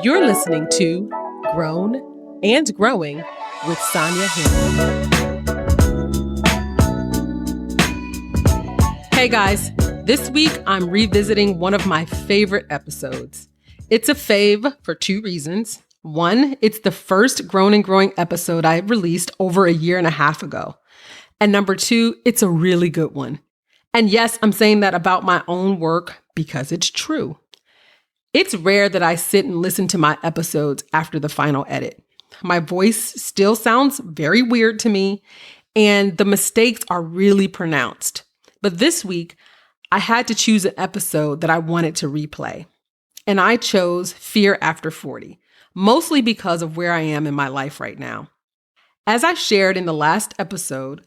You're listening to Grown and Growing with Sonia Hamlin. Hey guys, this week I'm revisiting one of my favorite episodes. It's a fave for two reasons. One, it's the first Grown and Growing episode I released over a year and a half ago. And number two, it's a really good one. And yes, I'm saying that about my own work because it's true. It's rare that I sit and listen to my episodes after the final edit. My voice still sounds very weird to me, and the mistakes are really pronounced. But this week, I had to choose an episode that I wanted to replay. And I chose Fear After 40, mostly because of where I am in my life right now. As I shared in the last episode,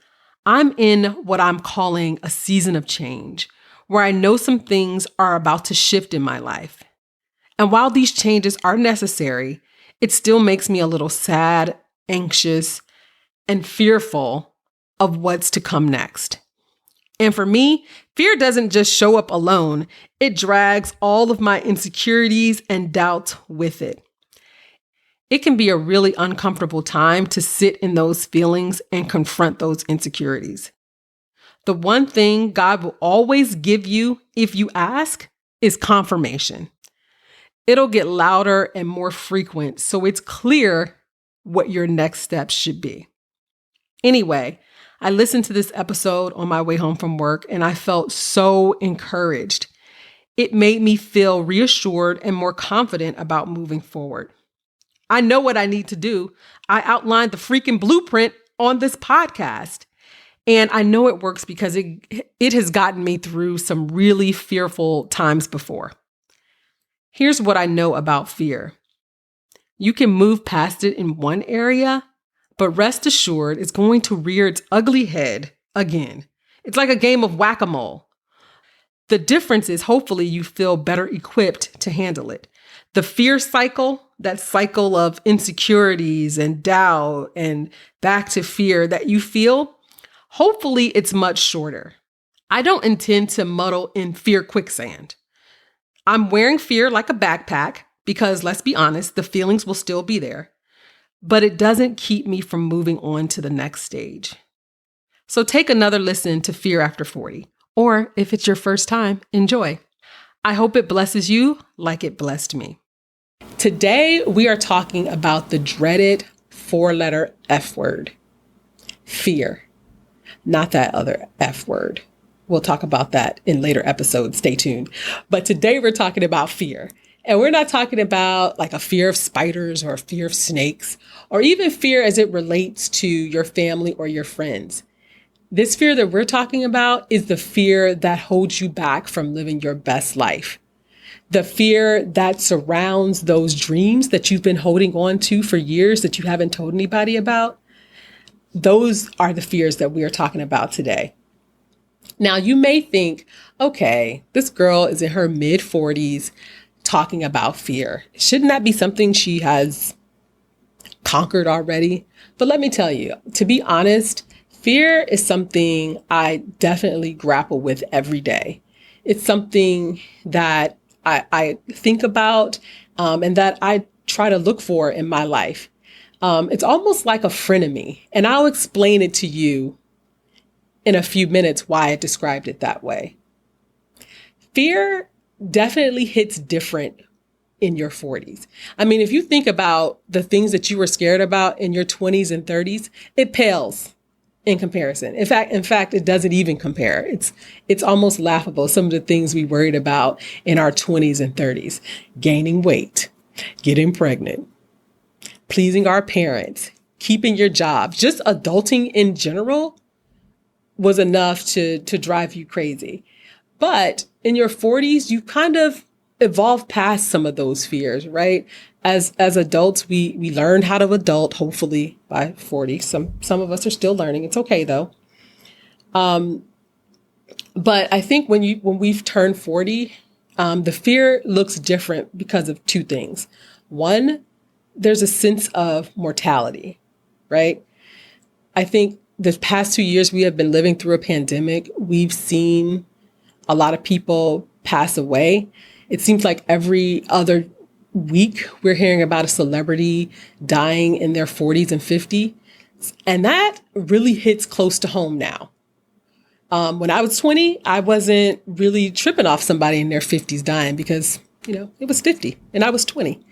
I'm in what I'm calling a season of change, where I know some things are about to shift in my life. And while these changes are necessary, it still makes me a little sad, anxious, and fearful of what's to come next. And for me, fear doesn't just show up alone. It drags all of my insecurities and doubts with it. It can be a really uncomfortable time to sit in those feelings and confront those insecurities. The one thing God will always give you if you ask is confirmation. It'll get louder and more frequent, so it's clear what your next steps should be. Anyway, I listened to this episode on my way home from work and I felt so encouraged. It made me feel reassured and more confident about moving forward. I know what I need to do. I outlined the freaking blueprint on this podcast. And I know it works because it has gotten me through some really fearful times before. Here's what I know about fear. You can move past it in one area, but rest assured it's going to rear its ugly head again. It's like a game of whack-a-mole. The difference is hopefully you feel better equipped to handle it. The fear cycle, that cycle of insecurities and doubt and back to fear that you feel, hopefully it's much shorter. I don't intend to muddle in fear quicksand. I'm wearing fear like a backpack because, let's be honest, the feelings will still be there, but it doesn't keep me from moving on to the next stage. So take another listen to Fear After 40, or if it's your first time, enjoy. I hope it blesses you like it blessed me. Today, we are talking about the dreaded four-letter F word, fear, not that other F word. We'll talk about that in later episodes. Stay tuned. But today we're talking about fear. And we're not talking about like a fear of spiders or a fear of snakes, or even fear as it relates to your family or your friends. This fear that we're talking about is the fear that holds you back from living your best life. The fear that surrounds those dreams that you've been holding on to for years that you haven't told anybody about. Those are the fears that we are talking about today. Now, you may think, okay, this girl is in her mid-40s talking about fear. Shouldn't that be something she has conquered already? But let me tell you, to be honest, fear is something I definitely grapple with every day. It's something that I think about and that I try to look for in my life. It's almost like a frenemy, and I'll explain it to you in a few minutes why I described it that way. Fear definitely hits different in your 40s. I mean, if you think about the things that you were scared about in your 20s and 30s, it pales in comparison. In fact, it doesn't even compare. It's almost laughable. Some of the things we worried about in our 20s and 30s, gaining weight, getting pregnant, pleasing our parents, keeping your job, just adulting in general was enough to drive you crazy. But in your 40s, you kind of evolved past some of those fears, right? As adults, we learn how to adult, hopefully by 40. Some of us are still learning. It's okay though. But I think when we've turned 40, the fear looks different because of two things. One, there's a sense of mortality, right? I think the past 2 years we have been living through a pandemic. We've seen a lot of people pass away. It seems like every other week, we're hearing about a celebrity dying in their 40s and 50s. And that really hits close to home now. When I was 20, I wasn't really tripping off somebody in their 50s dying because, it was 50 and I was 20.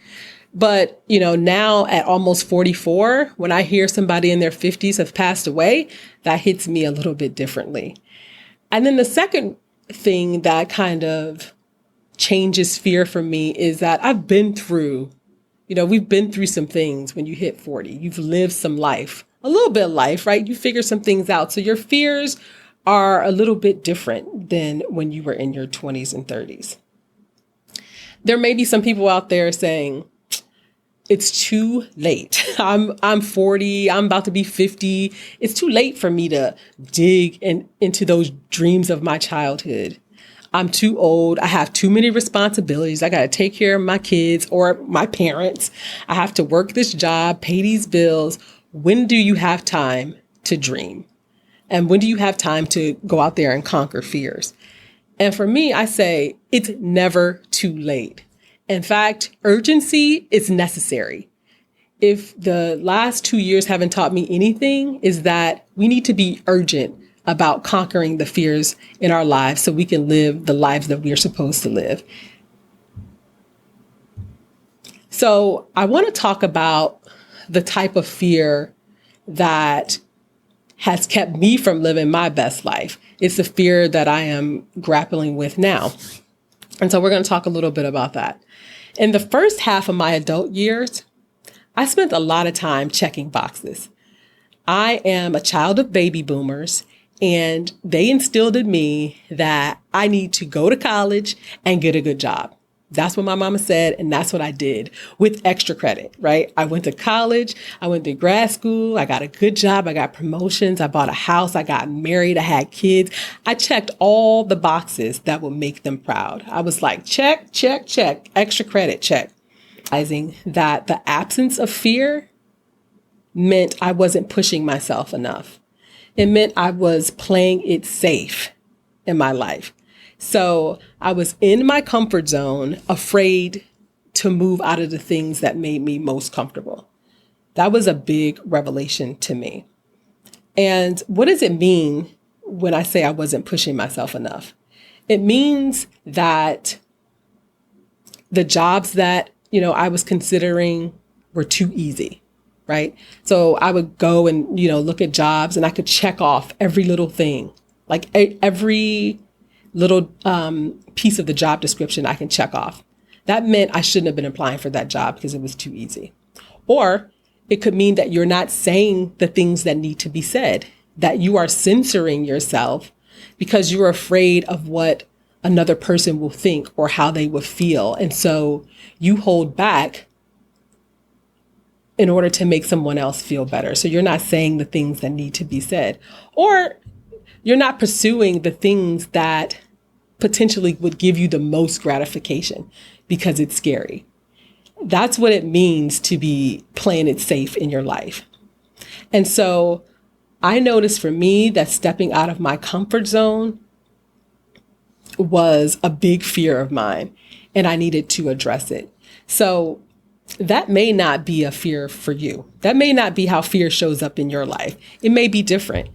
But, now at almost 44, when I hear somebody in their 50s have passed away, that hits me a little bit differently. And then the second thing that kind of changes fear for me is that I've been through, we've been through some things when you hit 40. You've lived some life, a little bit of life, right? You figure some things out. So your fears are a little bit different than when you were in your 20s and 30s. There may be some people out there saying, it's too late. I'm 40. I'm about to be 50. It's too late for me to dig into those dreams of my childhood. I'm too old. I have too many responsibilities. I got to take care of my kids or my parents. I have to work this job, pay these bills. When do you have time to dream? And when do you have time to go out there and conquer fears? And for me, I say it's never too late. In fact, urgency is necessary. If the last 2 years haven't taught me anything, is that we need to be urgent about conquering the fears in our lives so we can live the lives that we are supposed to live. So I want to talk about the type of fear that has kept me from living my best life. It's the fear that I am grappling with now. And so we're going to talk a little bit about that. In the first half of my adult years, I spent a lot of time checking boxes. I am a child of baby boomers, and they instilled in me that I need to go to college and get a good job. That's what my mama said, and that's what I did with extra credit, right? I went to college, I went to grad school, I got a good job, I got promotions, I bought a house, I got married, I had kids. I checked all the boxes that would make them proud. I was like, check, check, check, extra credit, check. Realizing that the absence of fear meant I wasn't pushing myself enough. It meant I was playing it safe in my life. So I was in my comfort zone, afraid to move out of the things that made me most comfortable. That was a big revelation to me. And what does it mean when I say I wasn't pushing myself enough? It means that the jobs that, I was considering were too easy, right? So I would go and, look at jobs and I could check off every little thing, like every little piece of the job description I can check off. That meant I shouldn't have been applying for that job because it was too easy. Or it could mean that you're not saying the things that need to be said, that you are censoring yourself because you're afraid of what another person will think or how they will feel. And so you hold back in order to make someone else feel better. So you're not saying the things that need to be said, or you're not pursuing the things that potentially would give you the most gratification because it's scary. That's what it means to be playing it safe in your life. And so I noticed for me that stepping out of my comfort zone was a big fear of mine, and I needed to address it. So that may not be a fear for you. That may not be how fear shows up in your life. It may be different.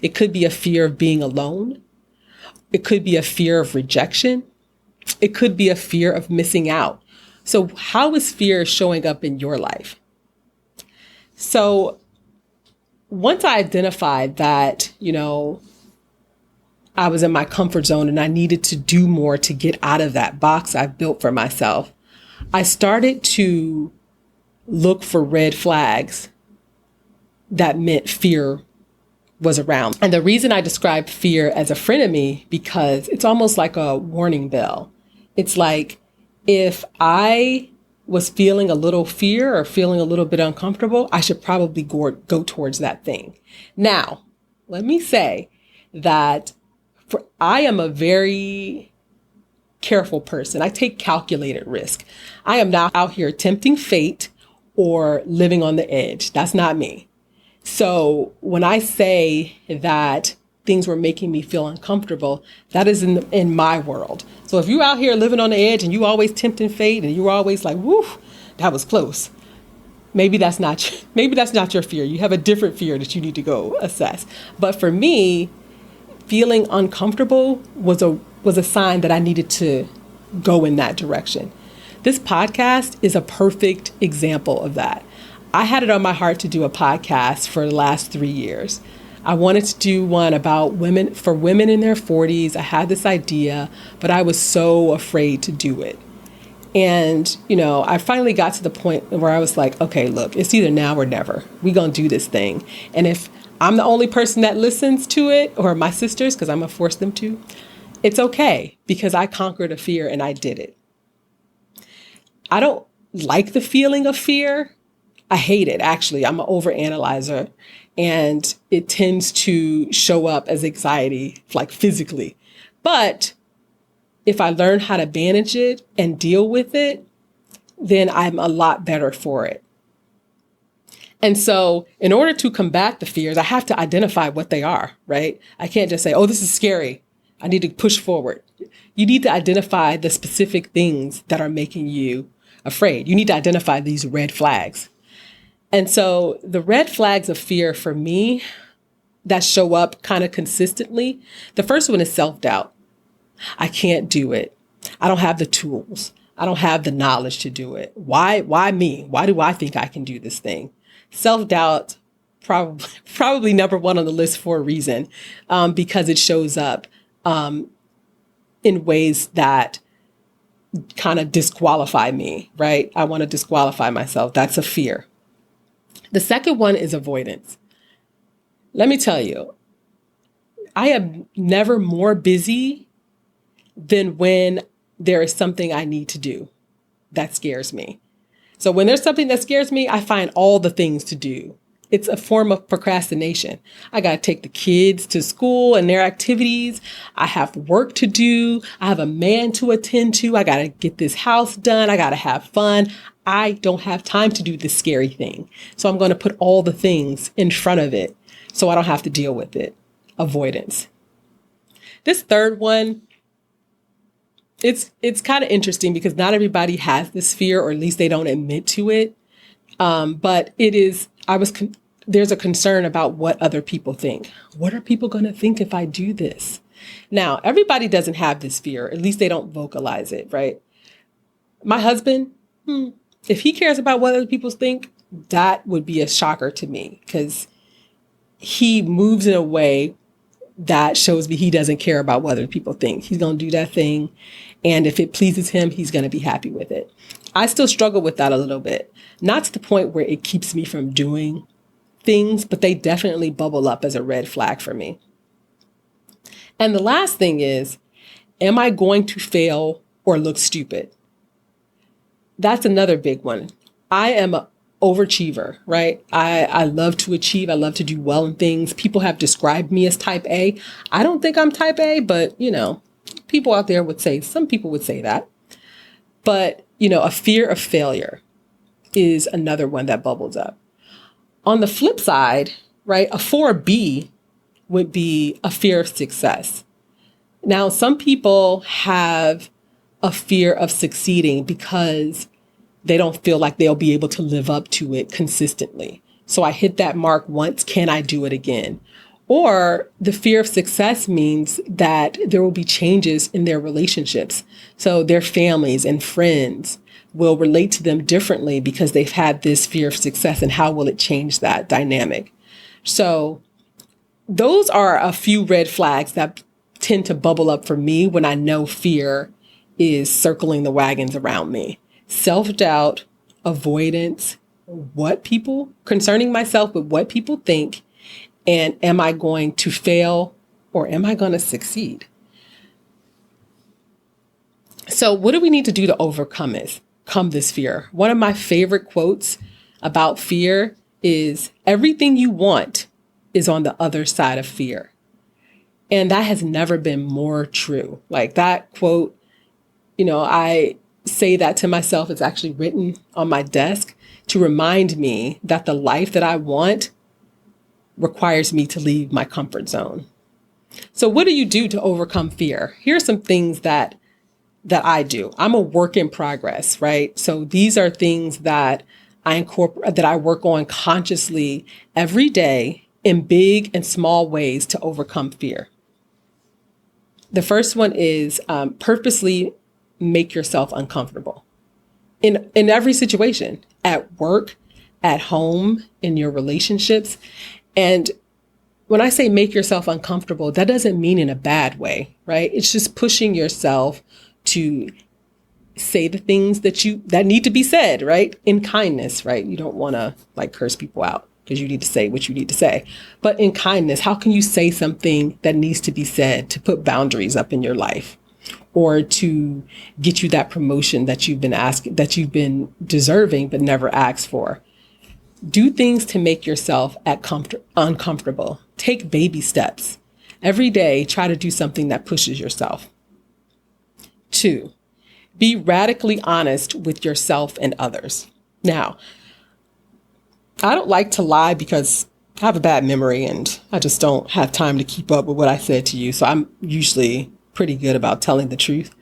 It could be a fear of being alone. It could be a fear of rejection. It could be a fear of missing out. So how is fear showing up in your life? So once I identified that, I was in my comfort zone and I needed to do more to get out of that box I've built for myself, I started to look for red flags that meant fear was around. And the reason I describe fear as a frenemy, because it's almost like a warning bell. It's like if I was feeling a little fear or feeling a little bit uncomfortable, I should probably go towards that thing. Now, let me say that I am a very careful person. I take calculated risk. I am not out here tempting fate or living on the edge. That's not me. So when I say that things were making me feel uncomfortable. That is in my world. So if you're out here living on the edge and you always tempting fate and you're always like, woo, that was close. Maybe that's not your fear. You have a different fear that you need to go assess. But for me, feeling uncomfortable was a sign that I needed to go in that direction. This podcast is a perfect example of that. I had it on my heart to do a podcast for the last 3 years. I wanted to do one about women in their 40s. I had this idea, but I was so afraid to do it. And, I finally got to the point where I was like, okay, look, it's either now or never. We're going to do this thing. And if I'm the only person that listens to it, or my sisters, because I'm going to force them to, it's okay, because I conquered a fear and I did it. I don't like the feeling of fear. I hate it, actually. I'm an overanalyzer, and it tends to show up as anxiety, like physically. But if I learn how to manage it and deal with it, then I'm a lot better for it. And so in order to combat the fears, I have to identify what they are, right? I can't just say, oh, this is scary. I need to push forward. You need to identify the specific things that are making you afraid. You need to identify these red flags. And so the red flags of fear for me that show up kind of consistently, the first one is self-doubt. I can't do it. I don't have the tools. I don't have the knowledge to do it. Why me? Why do I think I can do this thing? Self-doubt, probably number one on the list for a reason, because it shows up in ways that kind of disqualify me, right? I want to disqualify myself. That's a fear. The second one is avoidance. Let me tell you, I am never more busy than when there is something I need to do that scares me. So when there's something that scares me, I find all the things to do. It's a form of procrastination. I got to take the kids to school and their activities. I have work to do. I have a man to attend to. I got to get this house done. I got to have fun. I don't have time to do this scary thing. So I'm going to put all the things in front of it so I don't have to deal with it. Avoidance. This third one, it's kind of interesting because not everybody has this fear, or at least they don't admit to it. But it is, there's a concern about what other people think. What are people going to think if I do this? Now, everybody doesn't have this fear. At least they don't vocalize it, right? My husband, if he cares about what other people think, that would be a shocker to me, because he moves in a way that shows me he doesn't care about what other people think. He's going to do that thing. And if it pleases him, he's going to be happy with it. I still struggle with that a little bit. Not to the point where it keeps me from doing things, but they definitely bubble up as a red flag for me. And the last thing is, am I going to fail or look stupid? That's another big one. I am an overachiever, right? I love to achieve. I love to do well in things. People have described me as type A. I don't think I'm type A, but people out there would say, some people would say that. But, a fear of failure is another one that bubbles up. On the flip side, right, a 4B would be a fear of success. Now, some people have a fear of succeeding because they don't feel like they'll be able to live up to it consistently. So I hit that mark once, can I do it again? Or the fear of success means that there will be changes in their relationships. So their families and friends will relate to them differently because they've had this fear of success, and how will it change that dynamic? So those are a few red flags that tend to bubble up for me when I know fear is circling the wagons around me. Self-doubt, avoidance, concerning myself with what people think, and am I going to fail or am I going to succeed? So what do we need to do to overcome this fear? One of my favorite quotes about fear is, everything you want is on the other side of fear. And that has never been more true. Like that quote, I say that to myself. It's actually written on my desk to remind me that the life that I want requires me to leave my comfort zone. So what do you do to overcome fear? Here are some things that I do. I'm a work in progress, right? So these are things that I work on consciously every day in big and small ways to overcome fear. The first one is purposely make yourself uncomfortable in every situation, at work, at home, in your relationships. And when I say make yourself uncomfortable, that doesn't mean in a bad way, right? It's just pushing yourself to say the things that need to be said, right? In kindness, right? You don't want to curse people out because you need to say what you need to say. But in kindness, how can you say something that needs to be said to put boundaries up in your life, or to get you that promotion that you've been deserving but never asked for? Do things to make yourself uncomfortable. Take baby steps. Every day, try to do something that pushes yourself. 2, be radically honest with yourself and others. Now, I don't like to lie because I have a bad memory and I just don't have time to keep up with what I said to you. So I'm usually pretty good about telling the truth.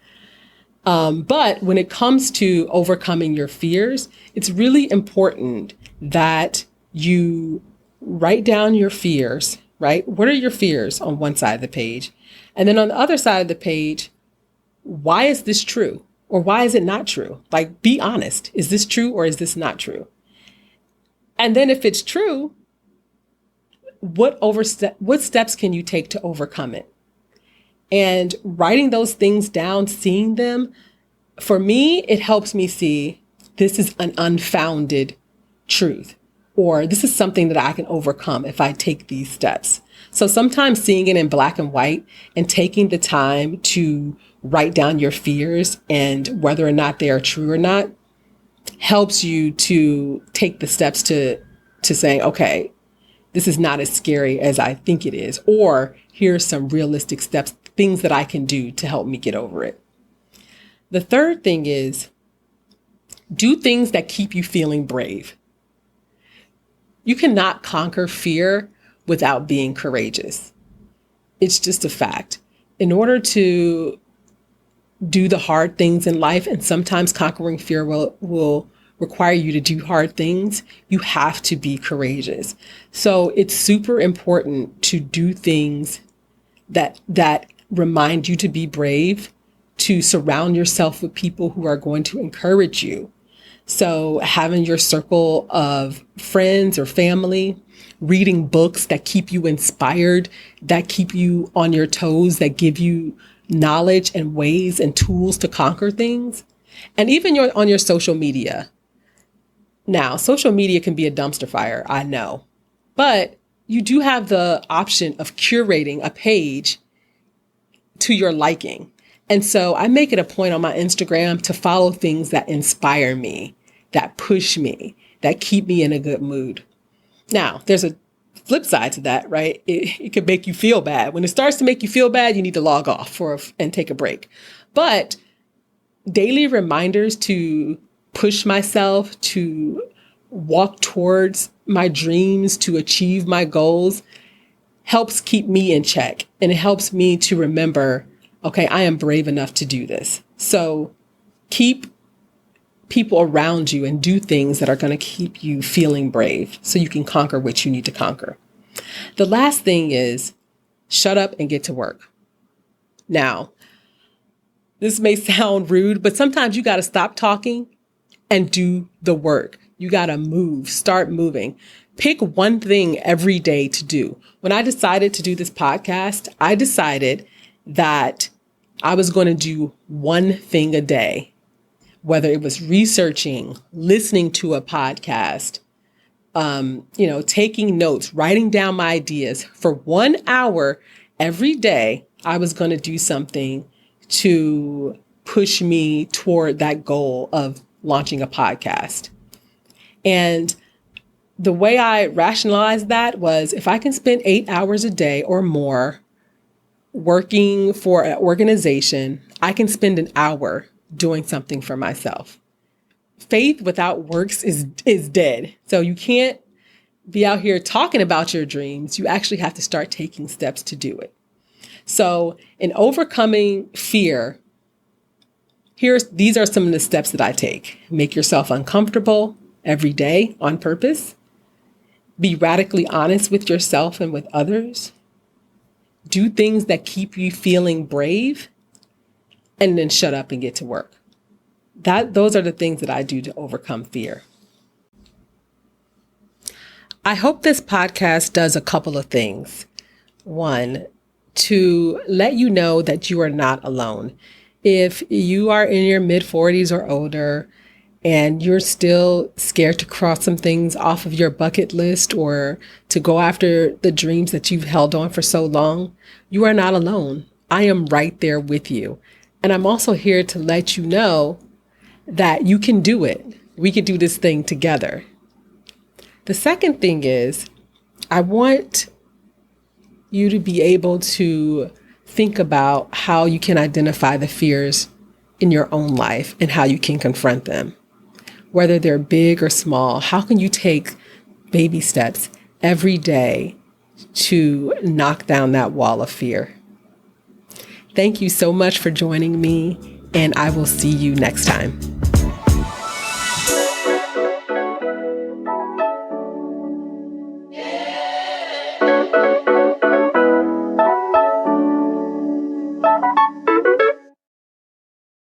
But when it comes to overcoming your fears, it's really important that you write down your fears, right? What are your fears on one side of the page? And then on the other side of the page, why is this true? Or why is it not true? Be honest. Is this true or is this not true? And then if it's true, what steps can you take to overcome it? And writing those things down, seeing them, for me, it helps me see this is an unfounded truth, or this is something that I can overcome if I take these steps. So sometimes seeing it in black and white and taking the time to write down your fears and whether or not they are true or not helps you to take the steps to saying, okay, this is not as scary as I think it is, or here's some realistic steps, things that I can do to help me get over it. The third thing is do things that keep you feeling brave. You cannot conquer fear without being courageous. It's just a fact. In order to do the hard things in life, and sometimes conquering fear will require you to do hard things, you have to be courageous. So it's super important to do things that remind you to be brave, to surround yourself with people who are going to encourage you. So having your circle of friends or family, reading books that keep you inspired, that keep you on your toes, that give you knowledge and ways and tools to conquer things. And even on your social media. Now, social media can be a dumpster fire, I know, but you do have the option of curating a page to your liking. And so I make it a point on my Instagram to follow things that inspire me, that push me, that keep me in a good mood. Now, there's a flip side to that, right? It could make you feel bad. When it starts to make you feel bad, you need to log off and take a break. But daily reminders to push myself, to walk towards my dreams, to achieve my goals, helps keep me in check. And it helps me to remember, okay, I am brave enough to do this. So keep people around you and do things that are going to keep you feeling brave so you can conquer what you need to conquer. The last thing is shut up and get to work. Now, this may sound rude, but sometimes you got to stop talking and do the work. You got to start moving. Pick one thing every day to do. When I decided to do this podcast, I decided that I was going to do one thing a day, whether it was researching, listening to a podcast, taking notes, writing down my ideas. For 1 hour every day, I was going to do something to push me toward that goal of launching a podcast. And the way I rationalized that was if I can spend 8 hours a day or more working for an organization, I can spend an hour doing something for myself. Faith without works is dead. So you can't be out here talking about your dreams. You actually have to start taking steps to do it. So in overcoming fear, these are some of the steps that I take. Make yourself uncomfortable every day on purpose. Be radically honest with yourself and with others. Do things that keep you feeling brave, and then shut up and get to work. Those are the things that I do to overcome fear. I hope this podcast does a couple of things. One, to let you know that you are not alone. If you are in your mid-40s or older and you're still scared to cross some things off of your bucket list or to go after the dreams that you've held on for so long, you are not alone. I am right there with you. And I'm also here to let you know that you can do it. We can do this thing together. The second thing is, I want you to be able to think about how you can identify the fears in your own life and how you can confront them. Whether they're big or small, how can you take baby steps every day to knock down that wall of fear? Thank you so much for joining me, and I will see you next time.